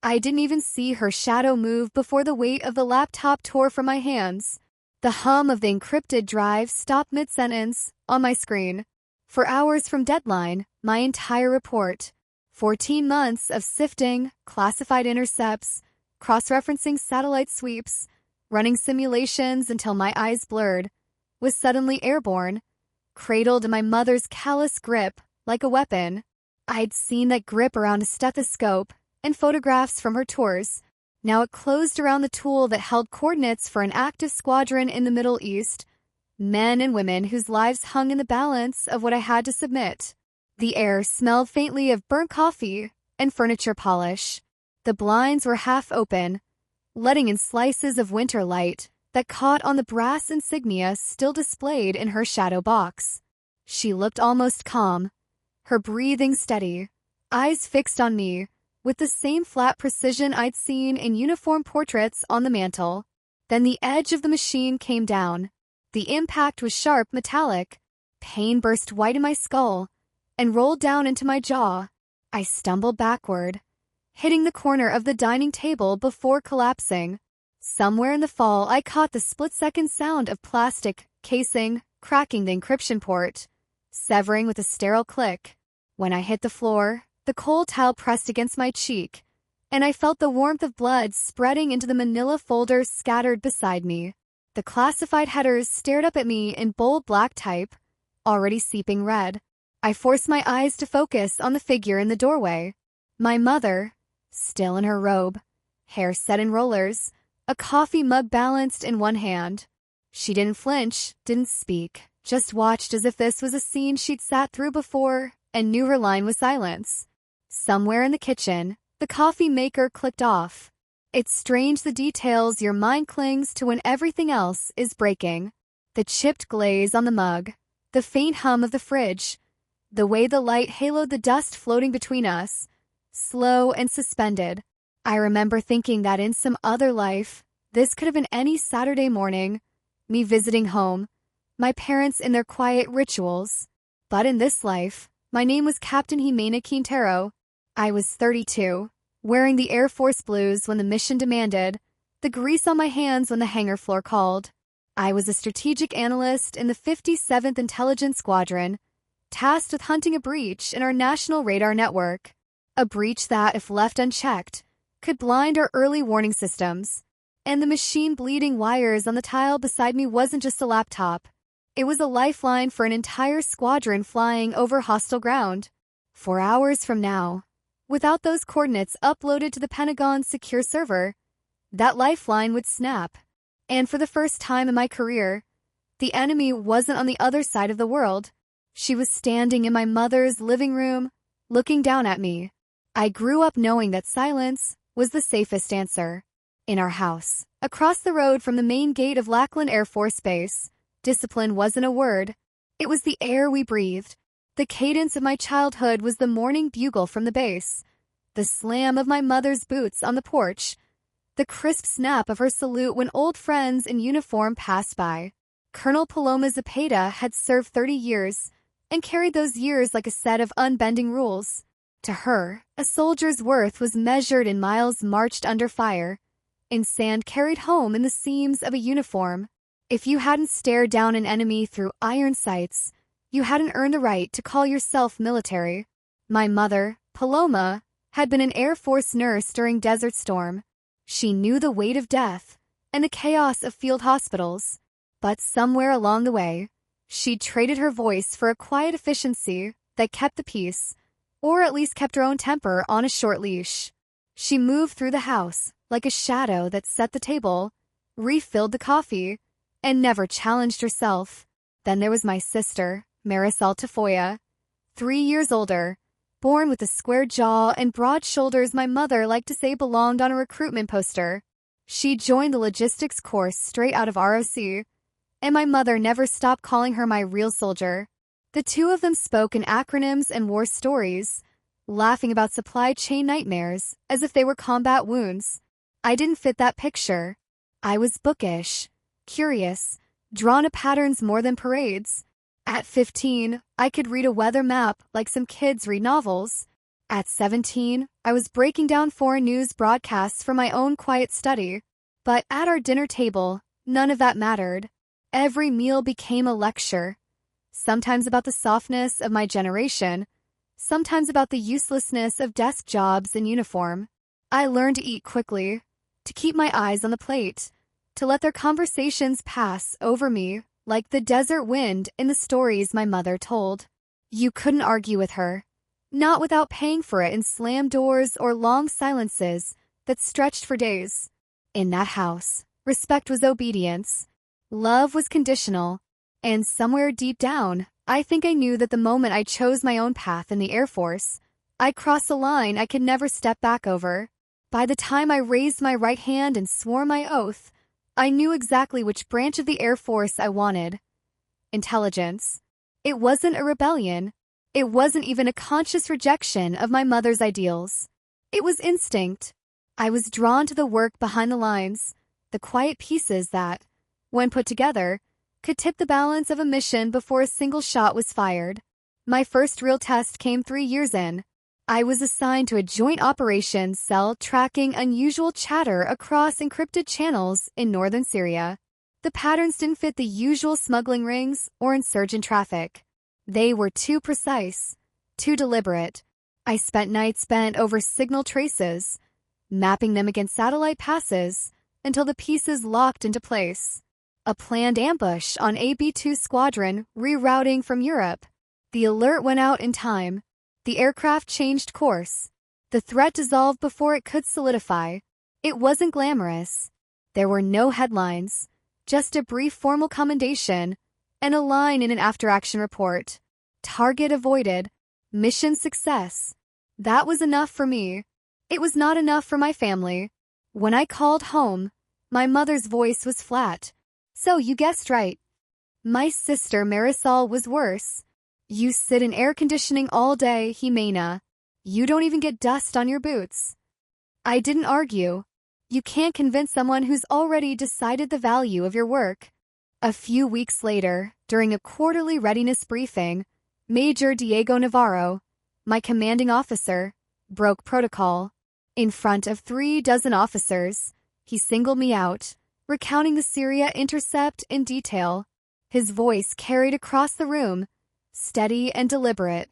I didn't even see her shadow move before the weight of the laptop tore from my hands. The hum of the encrypted drive stopped mid-sentence on my screen. For hours from deadline, my entire report, 14 months of sifting, classified intercepts, cross-referencing satellite sweeps, running simulations until my eyes blurred, was suddenly airborne, cradled in my mother's callous grip like a weapon. I'd seen that grip around a stethoscope and photographs from her tours. Now it closed around the tool that held coordinates for an active squadron in the Middle East, men and women whose lives hung in the balance of what I had to submit. The air smelled faintly of burnt coffee and furniture polish. The blinds were half open, letting in slices of winter light that caught on the brass insignia still displayed in her shadow box. She looked almost calm, her breathing steady, eyes fixed on me, with the same flat precision I'd seen in uniform portraits on the mantel. Then the edge of the machine came down. The impact was sharp, metallic. Pain burst white in my skull and rolled down into my jaw. I stumbled backward, hitting the corner of the dining table before collapsing. Somewhere in the fall, I caught the split-second sound of plastic casing cracking the encryption port, severing with a sterile click. When I hit the floor, the cold towel pressed against my cheek, and I felt the warmth of blood spreading into the manila folders scattered beside me. The classified headers stared up at me in bold black type, already seeping red. I forced my eyes to focus on the figure in the doorway. My mother, still in her robe, hair set in rollers, a coffee mug balanced in one hand. She didn't flinch, didn't speak, just watched as if this was a scene she'd sat through before and knew her line was silence. Somewhere in the kitchen, the coffee maker clicked off. It's strange the details your mind clings to when everything else is breaking. The chipped glaze on the mug, the faint hum of the fridge, the way the light haloed the dust floating between us, slow and suspended. I remember thinking that in some other life, this could have been any Saturday morning, me visiting home, my parents in their quiet rituals. But in this life, my name was Captain Jimena Quintero. I was 32, wearing the Air Force blues when the mission demanded, the grease on my hands when the hangar floor called. I was a strategic analyst in the 57th Intelligence Squadron, tasked with hunting a breach in our national radar network. A breach that, if left unchecked, could blind our early warning systems. And the machine bleeding wires on the tile beside me wasn't just a laptop. It was a lifeline for an entire squadron flying over hostile ground. 4 hours from now, without those coordinates uploaded to the Pentagon's secure server, that lifeline would snap. And for the first time in my career, the enemy wasn't on the other side of the world. She was standing in my mother's living room, looking down at me. I grew up knowing that silence was the safest answer. In our house, across the road from the main gate of Lackland Air Force Base, discipline wasn't a word. It was the air we breathed. The cadence of my childhood was the morning bugle from the base, the slam of my mother's boots on the porch, the crisp snap of her salute when old friends in uniform passed by. Colonel Paloma Zepeda had served 30 years and carried those years like a set of unbending rules. To her, a soldier's worth was measured in miles marched under fire, in sand carried home in the seams of a uniform. If you hadn't stared down an enemy through iron sights, you hadn't earned the right to call yourself military. My mother, Paloma, had been an Air Force nurse during Desert Storm. She knew the weight of death and the chaos of field hospitals. But somewhere along the way, she'd traded her voice for a quiet efficiency that kept the peace, or at least kept her own temper on a short leash. She moved through the house like a shadow that set the table, refilled the coffee, and never challenged herself. Then there was my sister, Marisol Tafoya, 3 years older, born with a square jaw and broad shoulders my mother liked to say belonged on a recruitment poster. She joined the logistics course straight out of ROC, and my mother never stopped calling her my real soldier. The two of them spoke in acronyms and war stories, laughing about supply chain nightmares as if they were combat wounds. I didn't fit that picture. I was bookish, curious, drawn to patterns more than parades. At 15, I could read a weather map like some kids read novels. At 17, I was breaking down foreign news broadcasts from my own quiet study. But at our dinner table, none of that mattered. Every meal became a lecture, sometimes about the softness of my generation, sometimes about the uselessness of desk jobs in uniform. I learned to eat quickly, to keep my eyes on the plate, to let their conversations pass over me like the desert wind in the stories my mother told. You couldn't argue with her, not without paying for it in slammed doors or long silences that stretched for days. In that house, respect was obedience, love was conditional, and somewhere deep down, I think I knew that the moment I chose my own path in the Air Force, I crossed a line I could never step back over. By the time I raised my right hand and swore my oath, I knew exactly which branch of the Air Force I wanted. Intelligence. It wasn't a rebellion. It wasn't even a conscious rejection of my mother's ideals. It was instinct. I was drawn to the work behind the lines, the quiet pieces that, when put together, could tip the balance of a mission before a single shot was fired. My first real test came 3 years in. I was assigned to a joint operations cell tracking unusual chatter across encrypted channels in northern Syria. The patterns didn't fit the usual smuggling rings or insurgent traffic. They were too precise, too deliberate. I spent nights bent over signal traces, mapping them against satellite passes until the pieces locked into place. A planned ambush on AB-2 squadron rerouting from Europe. The alert went out in time. The aircraft changed course. The threat dissolved before it could solidify. It wasn't glamorous. There were no headlines, just a brief formal commendation and a line in an after-action report. Target avoided. Mission success. That was enough for me. It was not enough for my family. When I called home, my mother's voice was flat. So you guessed right. My sister Marisol was worse. You sit in air conditioning all day, Jimena. You don't even get dust on your boots. I didn't argue. You can't convince someone who's already decided the value of your work. A few weeks later, during a quarterly readiness briefing, Major Diego Navarro, my commanding officer, broke protocol. In front of 36 officers, he singled me out, recounting the Syria intercept in detail. His voice carried across the room, steady and deliberate.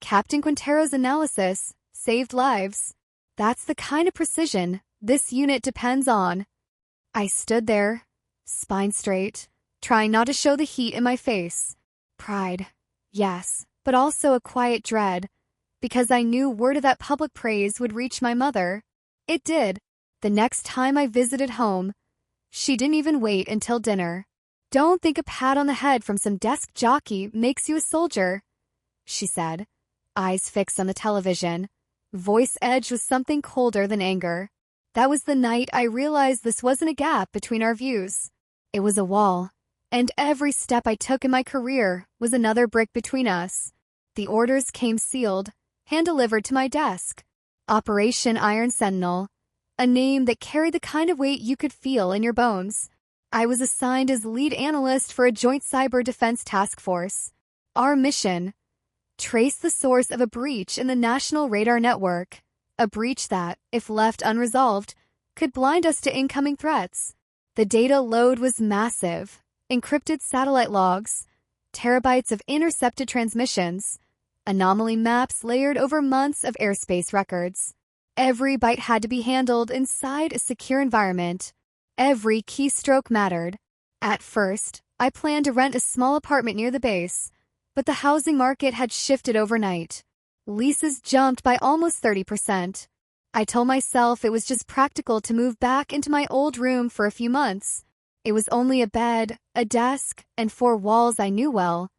Captain Quintero's analysis saved lives. That's the kind of precision this unit depends on. I stood there, spine straight, trying not to show the heat in my face. Pride, yes, but also a quiet dread, because I knew word of that public praise would reach my mother. It did. The next time I visited home, she didn't even wait until dinner. Don't think a pat on the head from some desk jockey makes you a soldier, she said, eyes fixed on the television. Voice edged with something colder than anger. That was the night I realized this wasn't a gap between our views. It was a wall, and every step I took in my career was another brick between us. The orders came sealed, hand-delivered to my desk. Operation Iron Sentinel, a name that carried the kind of weight you could feel in your bones. I was assigned as lead analyst for a joint cyber defense task force. Our mission: trace the source of a breach in the national radar network, a breach that, if left unresolved, could blind us to incoming threats. The data load was massive: encrypted satellite logs, terabytes of intercepted transmissions, anomaly maps layered over months of airspace records. Every byte had to be handled inside a secure environment. Every keystroke mattered. At first, I planned to rent a small apartment near the base, but the housing market had shifted overnight. Leases jumped by almost 30%. I told myself it was just practical to move back into my old room for a few months. It was only a bed, a desk, and 4 walls I knew well,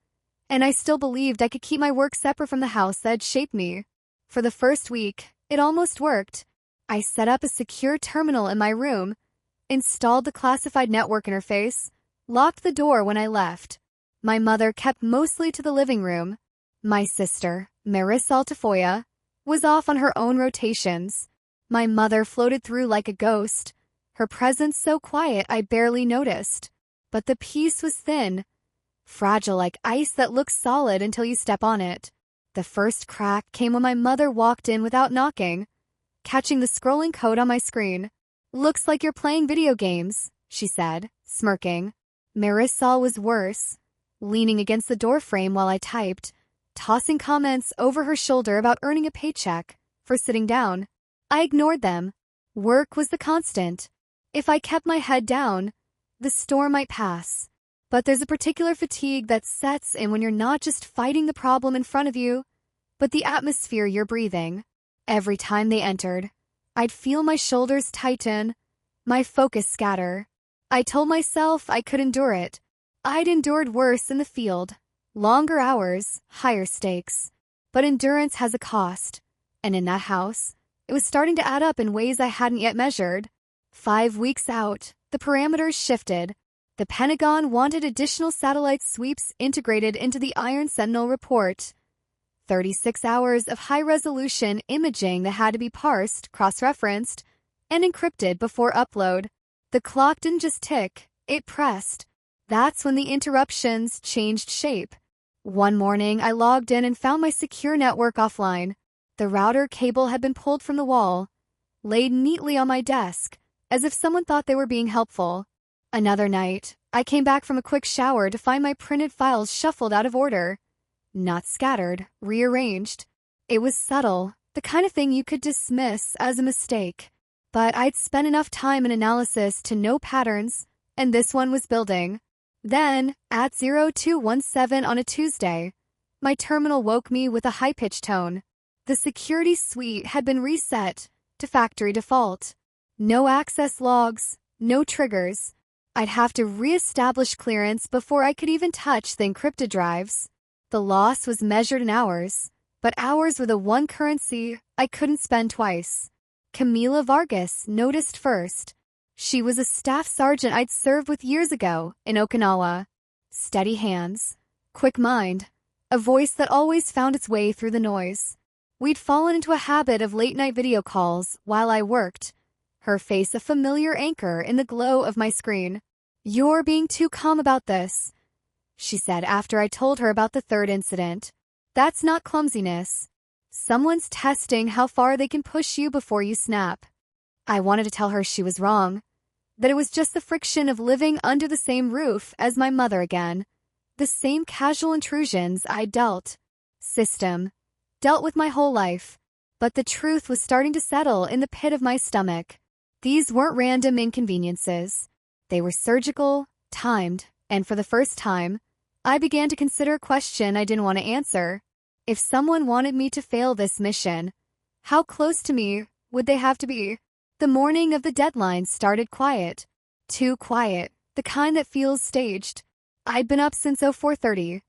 and I still believed I could keep my work separate from the house that had shaped me. For the first week, it almost worked. I set up a secure terminal in my room, installed the classified network interface, locked the door when I left. My mother kept mostly to the living room. My sister, Marisol Tafoya, was off on her own rotations. My mother floated through like a ghost, her presence so quiet I barely noticed. But the peace was thin, fragile like ice that looks solid until you step on it. The first crack came when my mother walked in without knocking, catching the scrolling code on my screen. "Looks like you're playing video games," she said, smirking. Marisol was worse, leaning against the doorframe while I typed, tossing comments over her shoulder about earning a paycheck for sitting down. I ignored them. Work was the constant. If I kept my head down, the storm might pass. But there's a particular fatigue that sets in when you're not just fighting the problem in front of you, but the atmosphere you're breathing. Every time they entered, I'd feel my shoulders tighten, my focus scatter. I told myself I could endure it. I'd endured worse in the field. Longer hours, higher stakes. But endurance has a cost. And in that house, it was starting to add up in ways I hadn't yet measured. 5 weeks out, the parameters shifted. The Pentagon wanted additional satellite sweeps integrated into the Iron Sentinel report. 36 hours of high-resolution imaging that had to be parsed, cross-referenced, and encrypted before upload. The clock didn't just tick, it pressed. That's when the interruptions changed shape. One morning, I logged in and found my secure network offline. The router cable had been pulled from the wall, laid neatly on my desk, as if someone thought they were being helpful. Another night, I came back from a quick shower to find my printed files shuffled out of order. Not scattered, rearranged. It was subtle, the kind of thing you could dismiss as a mistake. But I'd spent enough time in analysis to know patterns, and this one was building. Then, at 0217 on a Tuesday, my terminal woke me with a high-pitched tone. The security suite had been reset to factory default. No access logs, no triggers. I'd have to re-establish clearance before I could even touch the encrypted drives. The loss was measured in hours, but hours were the one currency I couldn't spend twice. Camila Vargas noticed first. She was a staff sergeant I'd served with years ago in Okinawa. Steady hands, quick mind, a voice that always found its way through the noise. We'd fallen into a habit of late-night video calls while I worked, her face a familiar anchor in the glow of my screen. "You're being too calm about this," she said after I told her about the third incident. "That's not clumsiness. Someone's testing how far they can push you before you snap." I wanted to tell her she was wrong, that it was just the friction of living under the same roof as my mother again, the same casual intrusions I dealt with my whole life. But the truth was starting to settle in the pit of my stomach. These weren't random inconveniences. They were surgical, timed, and for the first time, I began to consider a question I didn't want to answer. If someone wanted me to fail this mission, how close to me would they have to be? The morning of the deadline started quiet. Too quiet, the kind that feels staged. I'd been up since 04:30,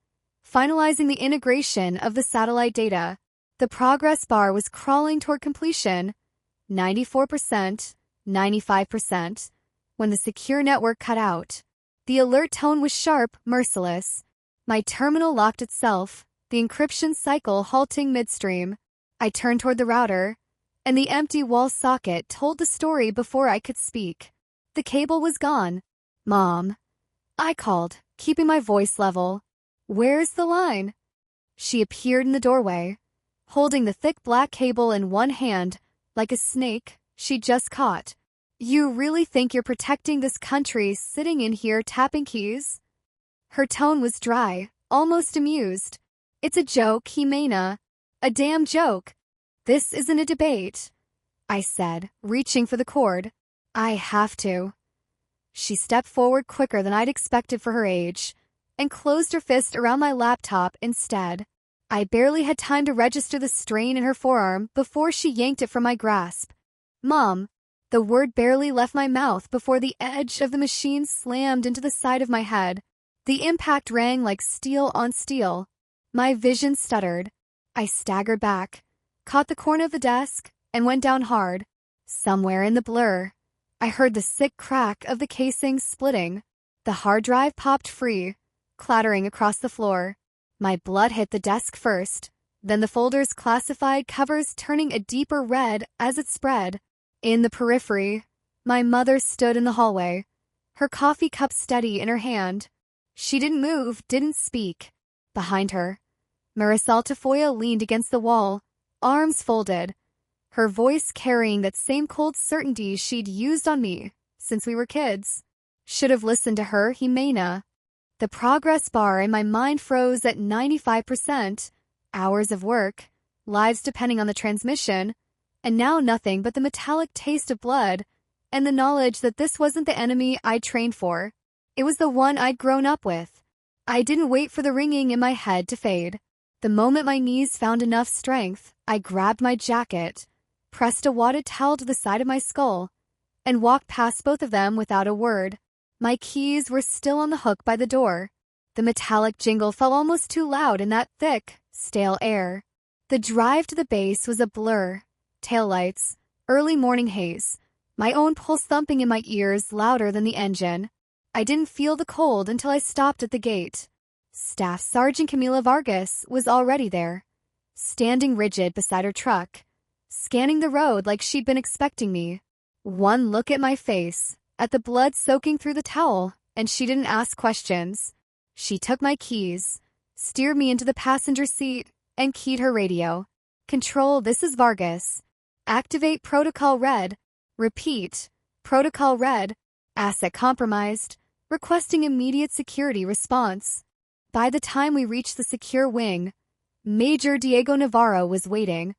finalizing the integration of the satellite data. The progress bar was crawling toward completion, 94%, 95%, when the secure network cut out. The alert tone was sharp, merciless. My terminal locked itself, the encryption cycle halting midstream. I turned toward the router, and the empty wall socket told the story before I could speak. The cable was gone. "Mom," I called, keeping my voice level. "Where's the line?" She appeared in the doorway, holding the thick black cable in one hand, like a snake she'd just caught. "You really think you're protecting this country sitting in here tapping keys?" Her tone was dry, almost amused. "It's a joke, Jimena. A damn joke. This isn't a debate," I said, reaching for the cord. "I have to." She stepped forward quicker than I'd expected for her age, and closed her fist around my laptop instead. I barely had time to register the strain in her forearm before she yanked it from my grasp. "Mom." The word barely left my mouth before the edge of the machine slammed into the side of my head. The impact rang like steel on steel. My vision stuttered. I staggered back, caught the corner of the desk, and went down hard. Somewhere in the blur, I heard the sick crack of the casing splitting. The hard drive popped free, clattering across the floor. My blood hit the desk first, then the folder's classified covers turning a deeper red as it spread. In the periphery, my mother stood in the hallway, her coffee cup steady in her hand. She didn't move, didn't speak. Behind her, Marisol Tafoya leaned against the wall, arms folded, her voice carrying that same cold certainty she'd used on me since we were kids. Should have listened to her, Jimena. The progress bar in my mind froze at 95%. Hours of work, lives depending on the transmission, and now nothing but the metallic taste of blood and the knowledge that this wasn't the enemy I'd trained for. It was the one I'd grown up with. I didn't wait for the ringing in my head to fade. The moment my knees found enough strength, I grabbed my jacket, pressed a wadded towel to the side of my skull, and walked past both of them without a word. My keys were still on the hook by the door. The metallic jingle felt almost too loud in that thick, stale air. The drive to the base was a blur. Taillights, early morning haze, my own pulse thumping in my ears louder than the engine. I didn't feel the cold until I stopped at the gate. Staff Sergeant Camila Vargas was already there, standing rigid beside her truck, scanning the road like she'd been expecting me. One look at my face, at the blood soaking through the towel, and she didn't ask questions. She took my keys, steered me into the passenger seat, and keyed her radio. Control, this is Vargas. Activate Protocol Red. Repeat, Protocol Red. Asset compromised. Requesting immediate security response. By the time we reached the secure wing, Major Diego Navarro was waiting,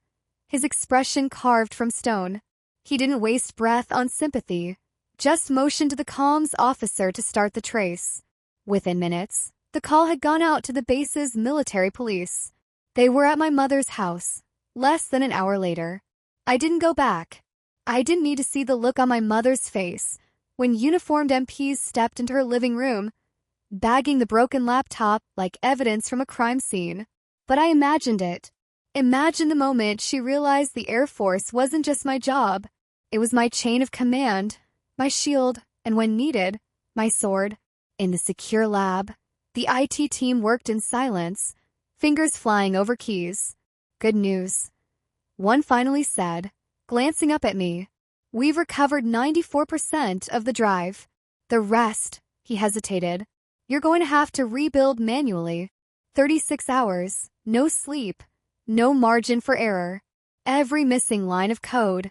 his expression carved from stone. He didn't waste breath on sympathy, just motioned to the comms officer to start the trace. Within minutes, the call had gone out to the base's military police. They were at my mother's house, less than an hour later. I didn't go back. I didn't need to see the look on my mother's face when uniformed MPs stepped into her living room, bagging the broken laptop like evidence from a crime scene. But I imagined it. Imagined the moment she realized the Air Force wasn't just my job. It was my chain of command, my shield, and when needed, my sword. In the secure lab, the IT team worked in silence, fingers flying over keys. Good news. One finally said, glancing up at me. We've recovered 94% of the drive. The rest, he hesitated. You're going to have to rebuild manually. 36 hours, no sleep, no margin for error. Every missing line of code,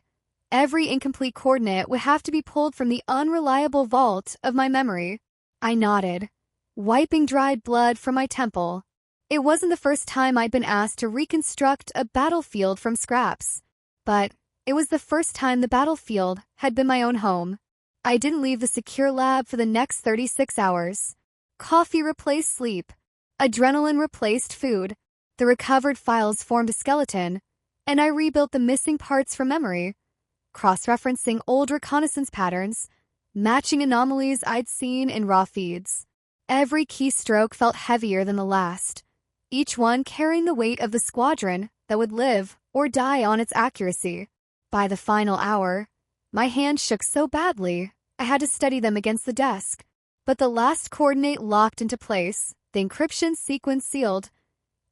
every incomplete coordinate would have to be pulled from the unreliable vault of my memory. I nodded, wiping dried blood from my temple. It wasn't the first time I'd been asked to reconstruct a battlefield from scraps, but it was the first time the battlefield had been my own home. I didn't leave the secure lab for the next 36 hours. Coffee replaced sleep. Adrenaline replaced food. The recovered files formed a skeleton, and I rebuilt the missing parts from memory, cross-referencing old reconnaissance patterns, matching anomalies I'd seen in raw feeds. Every keystroke felt heavier than the last, each one carrying the weight of the squadron that would live or die on its accuracy. By the final hour, my hands shook so badly I had to steady them against the desk. But the last coordinate locked into place, the encryption sequence sealed,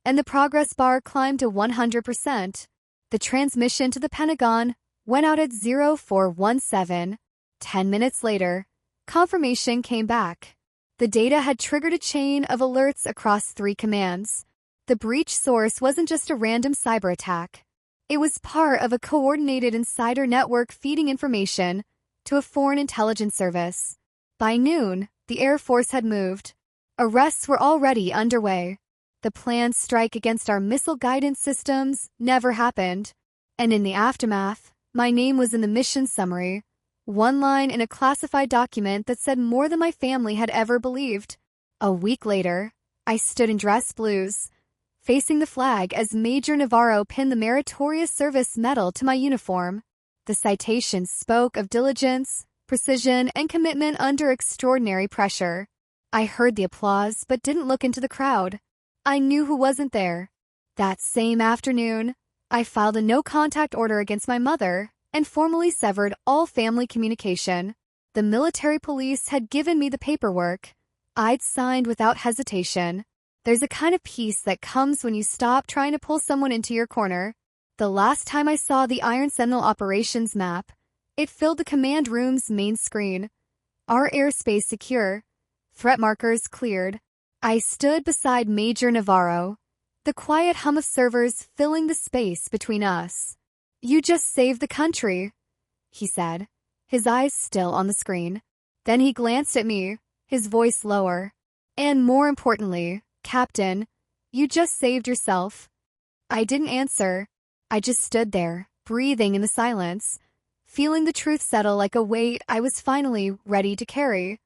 and the progress bar climbed to 100%. The transmission to the Pentagon went out at 0417. 10 minutes later, confirmation came back. The data had triggered a chain of alerts across 3 commands. The breach source wasn't just a random cyber attack. It was part of a coordinated insider network feeding information to a foreign intelligence service. By noon, the Air Force had moved. Arrests were already underway. The planned strike against our missile guidance systems never happened. And in the aftermath, my name was in the mission summary, one line in a classified document that said more than my family had ever believed. A week later, I stood in dress blues, facing the flag as Major Navarro pinned the Meritorious Service Medal to my uniform. The citation spoke of diligence, precision, and commitment under extraordinary pressure. I heard the applause but didn't look into the crowd. I knew who wasn't there. That same afternoon, I filed a no-contact order against my mother and formally severed all family communication. The military police had given me the paperwork. I'd signed without hesitation. There's a kind of peace that comes when you stop trying to pull someone into your corner. The last time I saw the Iron Sentinel operations map, it filled the command room's main screen. Our airspace secure. Threat markers cleared. I stood beside Major Navarro, the quiet hum of servers filling the space between us. "You just saved the country," he said, his eyes still on the screen. Then he glanced at me, his voice lower. "And more importantly, Captain, you just saved yourself." I didn't answer. I just stood there, breathing in the silence, feeling the truth settle like a weight I was finally ready to carry.